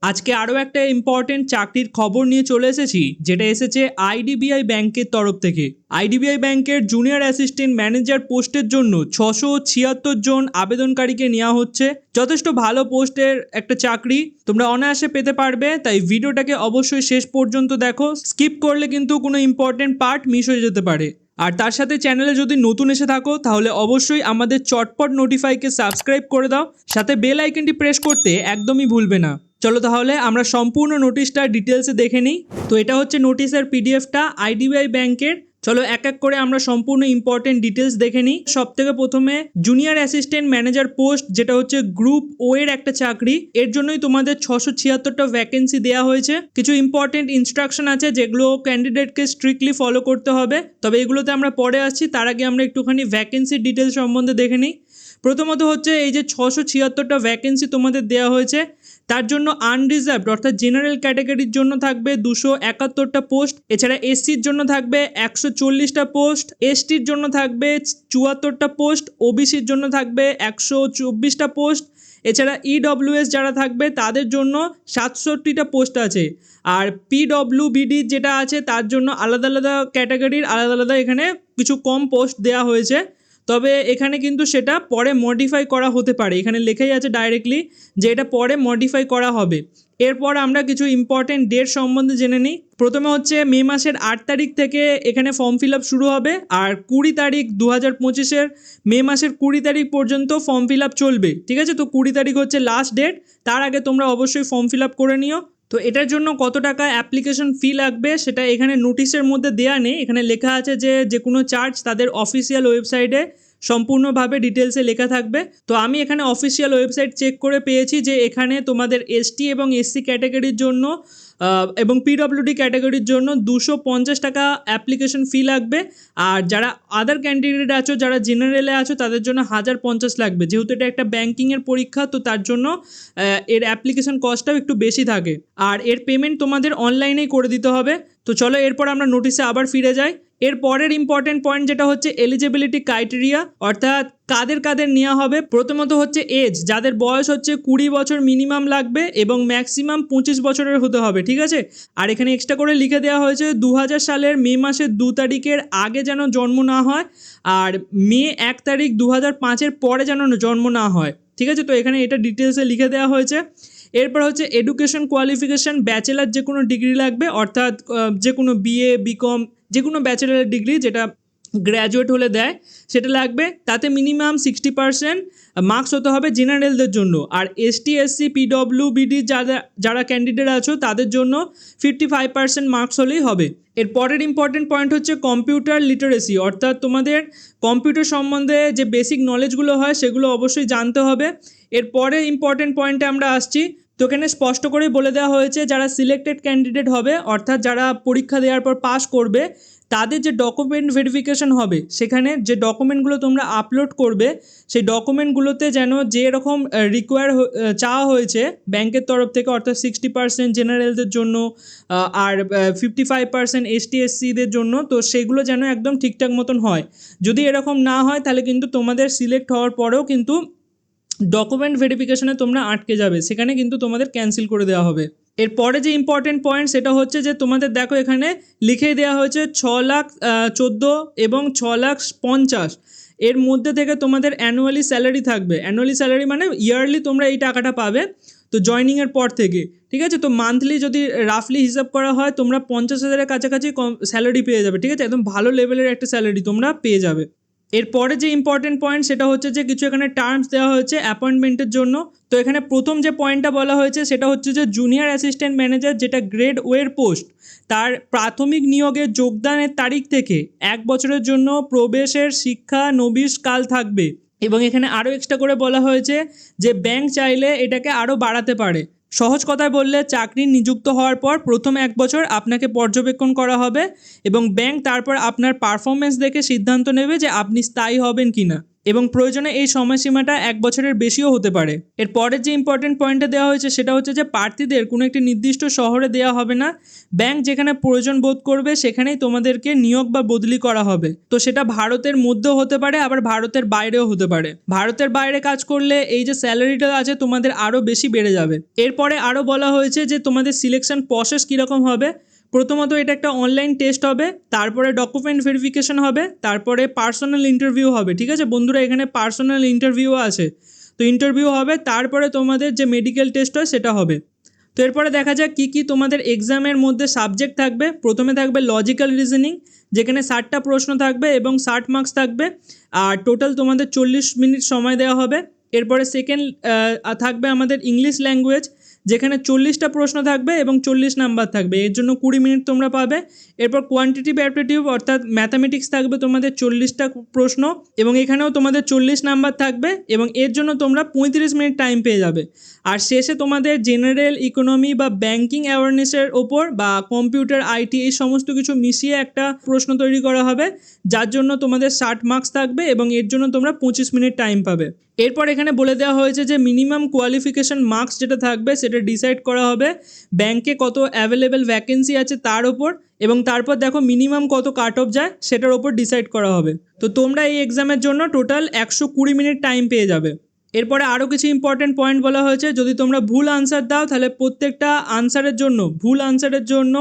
আজকে আরও একটা ইম্পর্টেন্ট চাকরির খবর নিয়ে চলে এসেছি, যেটা এসেছে আইডিবিআই ব্যাংকের তরফ থেকে। আইডিবিআই ব্যাংকের জুনিয়র অ্যাসিস্ট্যান্ট ম্যানেজার পোস্টের জন্য 676 জন আবেদনকারীকে নেওয়া হচ্ছে। যথেষ্ট ভালো পোস্টের একটা চাকরি, তোমরা অনায়াসে পেতে পারবে। তাই ভিডিওটাকে অবশ্যই শেষ পর্যন্ত দেখো, স্কিপ করলে কিন্তু কোনো ইম্পর্টেন্ট পার্ট মিস হয়ে যেতে পারে। আর তার সাথে চ্যানেলে যদি নতুন এসে থাকো তাহলে অবশ্যই আমাদের চটপট নোটিফাইকে সাবস্ক্রাইব করে দাও, সাথে বেল আইকনটি প্রেস করতে একদমই ভুলবে না। চলো তাহলে আমরা সম্পূর্ণ নোটিশটা ডিটেলসে দেখে নিই। তো এটা হচ্ছে নোটিশের পিডিএফটা আইডিবিআই ব্যাংকের। চলো এক এক করে আমরা সম্পূর্ণ ইম্পর্টেন্ট ডিটেলস দেখে নিই। সব থেকে প্রথমে জুনিয়র অ্যাসিস্ট্যান্ট ম্যানেজার পোস্ট, যেটা হচ্ছে গ্রুপ ও এর একটা চাকরি। এর জন্যই তোমাদের 676টা ভ্যাকেন্সি দেওয়া হয়েছে। কিছু ইম্পর্টেন্ট ইনস্ট্রাকশন আছে যেগুলো ক্যান্ডিডেটকে স্ট্রিক্টলি ফলো করতে হবে, তবে এগুলোতে আমরা পরে আসছি। তার আগে আমরা একটুখানি ভ্যাকেন্সির ডিটেলস সম্বন্ধে দেখে নিই। প্রথমত হচ্ছে এই যে 676টা ভ্যাকেন্সি তোমাদের দেওয়া হয়েছে, তার জন্য আনরিজার্ভড অর্থাৎ জেনারেল ক্যাটাগরির জন্য থাকবে 271টা পোস্ট। এছাড়া এসসির জন্য থাকবে 140টা পোস্ট, এসটির জন্য থাকবে 74টা পোস্ট, ওবিসির জন্য থাকবে 124টা পোস্ট। এছাড়া ইডব্লিউএস যারা থাকবে তাদের জন্য 67টা পোস্ট আছে। আর পিডব্লিউবিডি যেটা আছে তার জন্য আলাদা আলাদা ক্যাটাগরির আলাদা আলাদা এখানে কিছু কম পোস্ট দেওয়া হয়েছে, তবে এখানে কিন্তু সেটা পরে মডিফাই করা হতে পারে। এখানে লেখাই আছে ডাইরেক্টলি যে এটা পরে মডিফাই করা হবে। এরপর আমরা কিছু ইম্পর্টেন্ট ডেট সম্বন্ধে জেনে নিই। প্রথমে হচ্ছে মে মাসের 8 তারিখ থেকে এখানে ফর্ম ফিল আপ শুরু হবে, আর 20 তারিখ 2025-এর মে মাসের 20 তারিখ পর্যন্ত ফর্ম ফিল আপ চলবে। ঠিক আছে, তো 20 তারিখ হচ্ছে লাস্ট ডেট। তার আগে তোমরা অবশ্যই ফর্ম ফিল আপ করে নিও। তো এটার জন্য কত টাকা অ্যাপ্লিকেশন ফি লাগবে সেটা এখানে নোটিশের মধ্যে দেওয়া নেই, এখানে লেখা আছে যে কোনো চার্জ তাদের অফিসিয়াল ওয়েবসাইটে সম্পূর্ণভাবে ডিটেলসে লেখা থাকবে। তো আমি এখানে অফিসিয়াল ওয়েবসাইট চেক করে পেয়েছি যে এখানে তোমাদের এসটি এবং এসসি ক্যাটাগরির জন্য এবং পিডব্লিউডি ক্যাটাগরির জন্য 250 টাকা অ্যাপ্লিকেশন ফি লাগবে। আর যারা আদার ক্যান্ডিডেট আছো, যারা জেনারেলে আছো, তাদের জন্য 1050 লাগবে। যেহেতু এটা একটা ব্যাঙ্কিংয়ের পরীক্ষা, তো তার জন্য এর অ্যাপ্লিকেশন কস্টটাও একটু বেশি থাকে। আর এর পেমেন্ট তোমাদের অনলাইনেই করে দিতে হবে। তো চলো এরপর আমরা নোটিশে আবার ফিরে যাই। এর পরের ইম্পর্টেন্ট পয়েন্ট যেটা হচ্ছে এলিজিবিলিটি ক্রাইটেরিয়া, অর্থাৎ কাদের কাদের নেওয়া হবে। প্রথমত হচ্ছে এজ, যাদের বয়স হচ্ছে 20 বছর মিনিমাম লাগবে এবং ম্যাক্সিমাম 25 বছরের হতে হবে। ঠিক আছে, আর এখানে এক্সট্রা করে লিখে দেওয়া হয়েছে 2000 সালের মে মাসের 2 তারিখের আগে যেন জন্ম না হয়, আর মে 1 তারিখ 2005-এর পরে যেন জন্ম না হয়। ঠিক আছে, তো এখানে এটা ডিটেলসে লিখে দেওয়া হয়েছে। এরপর হচ্ছে এডুকেশন কোয়ালিফিকেশান, ব্যাচেলার যে কোনো ডিগ্রি লাগবে, অর্থাৎ যে কোনো বিএ বিকম যে কোনো ব্যাচেলার ডিগ্রি যেটা গ্র্যাজুয়েট হলে দেয় সেটা লাগবে। তাতে মিনিমাম 60% মার্কস হতে হবে জেনারেলদের জন্য। আর এসটি এসসি পিডব্লিউবিডি যারা ক্যান্ডিডেট আছো তাদের জন্য 55% মার্কস হলেই হবে। এর পরের ইম্পর্টেন্ট পয়েন্ট হচ্ছে কম্পিউটার লিটারেসি, অর্থাৎ তোমাদের কম্পিউটার সম্বন্ধে যে বেসিক নলেজগুলো হয় সেগুলো অবশ্যই জানতে হবে। এর পরে ইম্পর্টেন্ট পয়েন্টে আমরা আসছি। তো এখানে স্পষ্ট করেই বলে দেওয়া হয়েছে যারা সিলেক্টেড ক্যান্ডিডেট হবে, অর্থাৎ যারা পরীক্ষা দেওয়ার পর পাস করবে, তাদের যে ডকুমেন্ট ভেরিফিকেশন হবে, সেখানে যে ডকুমেন্টগুলো তোমরা আপলোড করবে সেই ডকুমেন্টগুলোতে যেন যেরকম চাওয়া হয়েছে ব্যাংকের তরফ থেকে, অর্থাৎ 60% জেনারেলদের জন্য আর 55% এসটি এসসিদের জন্য, তো সেগুলো যেন একদম ঠিকঠাক মতন হয়। যদি এরকম না হয় তাহলে কিন্তু তোমাদের সিলেক্ট হওয়ার পরেও কিন্তু ডকুমেন্ট ভেরিফিকেশনে তোমরা আটকে যাবে, সেখানে কিন্তু তোমাদের ক্যান্সেল করে দেওয়া হবে। এরপরে যে ইম্পর্টেন্ট পয়েন্ট সেটা হচ্ছে যে তোমাদের দেখো এখানে লিখেই দেওয়া হয়েছে 6,14,000 এবং 6,50,000 এর মধ্যে থেকে তোমাদের অ্যানুয়ালি স্যালারি থাকবে। অ্যানুয়ালি স্যালারি মানে ইয়ারলি তোমরা এই টাকাটা পাবে তো জয়নিংয়ের পর থেকে। ঠিক আছে, তো মান্থলি যদি রাফলি হিসাব করা হয় তোমরা 50,000-এর কাছাকাছি স্যালারি পেয়ে যাবে। ঠিক আছে, একদম ভালো লেভেলের একটা স্যালারি তোমরা পেয়ে যাবে। এরপরে যে ইম্পর্টেন্ট পয়েন্ট সেটা হচ্ছে যে কিছু এখানে টার্মস দেওয়া হয়েছে অ্যাপয়েন্টমেন্টের জন্য। তো এখানে প্রথম যে পয়েন্টটা বলা হয়েছে সেটা হচ্ছে যে জুনিয়র অ্যাসিস্ট্যান্ট ম্যানেজার, যেটা গ্রেড ওয়ের পোস্ট, তার প্রাথমিক নিয়োগে যোগদানের তারিখ থেকে 1 বছরের জন্য প্রবেশের শিক্ষা নবিশ কাল থাকবে। এবং এখানে আরও এক্সট্রা করে বলা হয়েছে যে ব্যাংক চাইলে এটাকে আরও বাড়াতে পারে। সহজ কথায় বললে চাকরি নিযুক্ত হওয়ার পর প্রথম 1 বছর আপনাকে পর্যবেক্ষণ করা হবে এবং ব্যাংক তারপর আপনার পারফরমেন্স দেখে সিদ্ধান্ত নেবে যে আপনি স্থায়ী হবেন কি না। এবং প্রয়োজনে এই সময়সীমাটা 1 বছরের বেশিও হতে পারে। এর পরের যে ইম্পর্টেন্ট পয়েন্টটা দেওয়া হয়েছে সেটা হচ্ছে যে প্রার্থীদের কোনো একটি নির্দিষ্ট শহরে দেওয়া হবে না, ব্যাংক যেখানে প্রয়োজন বোধ করবে সেখানেই তোমাদেরকে নিয়োগ বা বদলি করা হবে। তো সেটা ভারতের মধ্যেও হতে পারে, আবার ভারতের বাইরেও হতে পারে। ভারতের বাইরে কাজ করলে এই যে স্যালারিটা আছে তোমাদের আরও বেশি বেড়ে যাবে। এরপরে আরও বলা হয়েছে যে তোমাদের সিলেকশন প্রসেস কীরকম হবে। প্রথমত এটা একটা অনলাইন টেস্ট হবে, তারপরে ডকুমেন্ট ভেরিফিকেশন হবে, তারপরে পার্সোনাল ইন্টারভিউ হবে। ঠিক আছে বন্ধুরা, এখানে পার্সোনাল ইন্টারভিউ আছে, তো ইন্টারভিউ হবে, তারপরে তোমাদের যে মেডিকেল টেস্ট হয় সেটা হবে। তো এরপরে দেখা যাক কী কী তোমাদের এক্সামের মধ্যে সাবজেক্ট থাকবে। প্রথমে থাকবে লজিক্যাল রিজনিং, যেখানে 60টা প্রশ্ন থাকবে এবং 60 মার্কস থাকবে, আর টোটাল তোমাদের 40 মিনিট সময় দেওয়া হবে। এরপরে সেকেন্ড থাকবে আমাদের ইংলিশ ল্যাঙ্গুয়েজ, যেখানে 40টা প্রশ্ন থাকবে এবং 40 নাম্বার থাকবে, এর জন্য 20 মিনিট তোমরা পাবে। এরপর কোয়ান্টিটিভ অ্যাপটিটিউড অর্থাৎ ম্যাথামেটিক্স থাকবে তোমাদের 40টা প্রশ্ন এবং এখানেও তোমাদের 40 নাম্বার থাকবে এবং এর জন্য তোমরা 35 মিনিট টাইম পেয়ে যাবে। আর শেষে তোমাদের জেনারেল ইকোনমি বা ব্যাংকিং অ্যাওয়ারনেসের ওপর বা কম্পিউটার আইটি এই সমস্ত কিছু মিশিয়ে একটা প্রশ্ন তৈরি করা হবে, যার জন্য তোমাদের 60 মার্কস থাকবে এবং এর জন্য তোমরা 25 মিনিট টাইম পাবে। এরপর এখানে বলে দেওয়া হয়েছে যে মিনিমাম কোয়ালিফিকেশন মার্কস যেটা থাকবে সেটা ডিসাইড করা হবে ব্যাংকে কত অ্যাভেলেবেল ভ্যাকেন্সি আছে তার ওপর, এবং তারপর দেখো মিনিমাম কত কাট অফ যায় সেটার ওপর ডিসাইড করা হবে। তো তোমরা এই এক্সামের জন্য টোটাল 120 মিনিট টাইম পেয়ে যাবে। এরপরে আরও কিছু ইম্পর্টেন্ট পয়েন্ট বলা হয়েছে, যদি তোমরা ভুল আনসার দাও তাহলে প্রত্যেকটা আনসারের জন্য ভুল আনসারের জন্য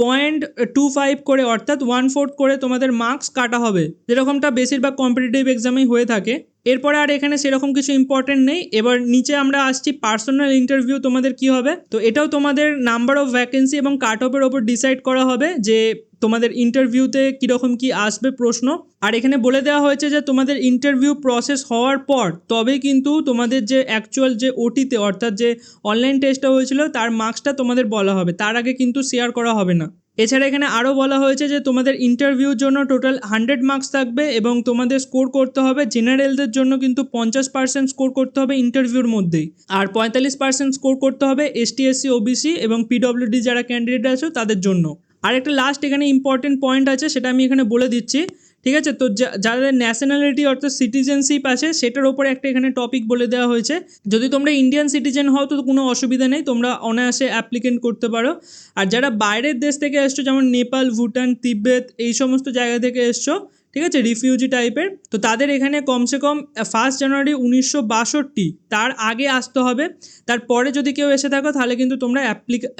0.25 করে অর্থাৎ 1/4 করে তোমাদের মার্কস কাটা হবে, যেরকমটা বেশিরভাগ কম্পিটিটিভ এক্সামেই হয়ে থাকে। এরপরে আর এখানে সেরকম কিছু ইম্পর্টেন্ট নেই। এবার নিচে আমরা আসছি পার্সোনাল ইন্টারভিউ তোমাদের কি হবে। তো এটাও তোমাদের নাম্বার অফ ভ্যাকেন্সি এবং কাট অফের ওপর ডিসাইড করা হবে যে তোমাদের ইন্টারভিউতে কীরকম কি আসবে প্রশ্ন। আর এখানে বলে দেওয়া হয়েছে যে তোমাদের ইন্টারভিউ প্রসেস হওয়ার পর তবেই কিন্তু তোমাদের যে অ্যাকচুয়াল যে ওটিতে অর্থাৎ যে অনলাইন টেস্টটা হয়েছিল তার মার্কসটা তোমাদের বলা হবে, তার আগে কিন্তু শেয়ার করা হবে না। এছাড়া এখানে আরও বলা হয়েছে যে তোমাদের ইন্টারভিউর জন্য টোটাল 100 মার্কস থাকবে এবং তোমাদের স্কোর করতে হবে জেনারেলদের জন্য কিন্তু 50% স্কোর করতে হবে ইন্টারভিউর মধ্যেই, আর 45% স্কোর করতে হবে এসটি এসসি ওবিসি এবং পিডব্লিউডি যারা ক্যান্ডিডেট আছে তাদের জন্য। আর একটা লাস্ট এখানে ইম্পর্টেন্ট পয়েন্ট আছে, সেটা আমি এখানে বলে দিচ্ছি। ঠিক আছে, তো যাদের ন্যাশনালিটি অর্থাৎ সিটিজেনশিপ আছে সেটার ওপরে একটা এখানে টপিক বলে দেওয়া হয়েছে। যদি তোমরা ইন্ডিয়ান সিটিজেন হও তো কোনো অসুবিধা নেই, তোমরা অনায়াসে অ্যাপ্লিকেন্ট করতে পারো। আর যারা বাইরের দেশ থেকে এসছো যেমন নেপাল, ভুটান, তিব্বত এই সমস্ত জায়গা থেকে এসছো, ঠিক আছে, রিফিউজি টাইপের, তো তাদের এখানে কমসে কম 1 জানুয়ারি 1962 তার আগে আসতে হবে। তারপরে যদি কেউ এসে থাকো তাহলে কিন্তু তোমরা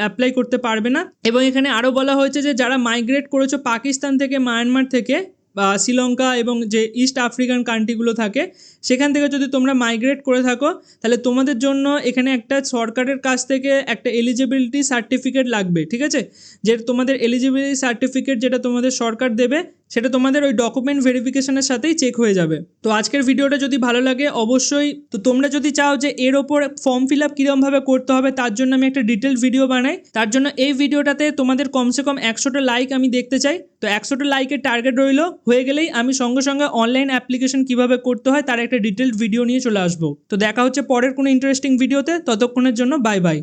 অ্যাপ্লাই করতে পারবে না। এবং এখানে আরও বলা হয়েছে যে যারা মাইগ্রেট করেছো পাকিস্তান থেকে, মায়ানমার থেকে বা শ্রীলঙ্কা এবং যে ইস্ট আফ্রিকান কান্ট্রিগুলো থাকে সেখান থেকে যদি তোমরা মাইগ্রেট করে থাকো তাহলে তোমাদের জন্য এখানে একটা সরকারের কাছ থেকে একটা এলিজিবিলিটি সার্টিফিকেট লাগবে। ঠিক আছে, যে তোমাদের এলিজিবিলিটি সার্টিফিকেট যেটা তোমাদের সরকার দেবে সেটা তোমাদের ওই ডকুমেন্ট ভেরিফিকেশনের সাথেই চেক হয়ে যাবে। তো আজকের ভিডিওটা যদি ভালো লাগে অবশ্যই, তো তোমরা যদি চাও যে এর ওপর ফর্ম ফিল আপ কীরকমভাবে করতে হবে তার জন্য আমি একটা ডিটেল ভিডিও বানাই, তার জন্য এই ভিডিওটাতে তোমাদের কমসে কম 100টা লাইক আমি দেখতে চাই। তো 100টা লাইকের টার্গেট রইলো, হয়ে গেলেই আমি সঙ্গে সঙ্গে অনলাইন অ্যাপ্লিকেশন কীভাবে করতে হয় তার একটা ডিটেলড ভিডিও নিয়ে চলে আসবো। তো দেখা হচ্ছে পরের কোনো ইন্টারেস্টিং ভিডিওতে, ততক্ষণের জন্য বাই বাই।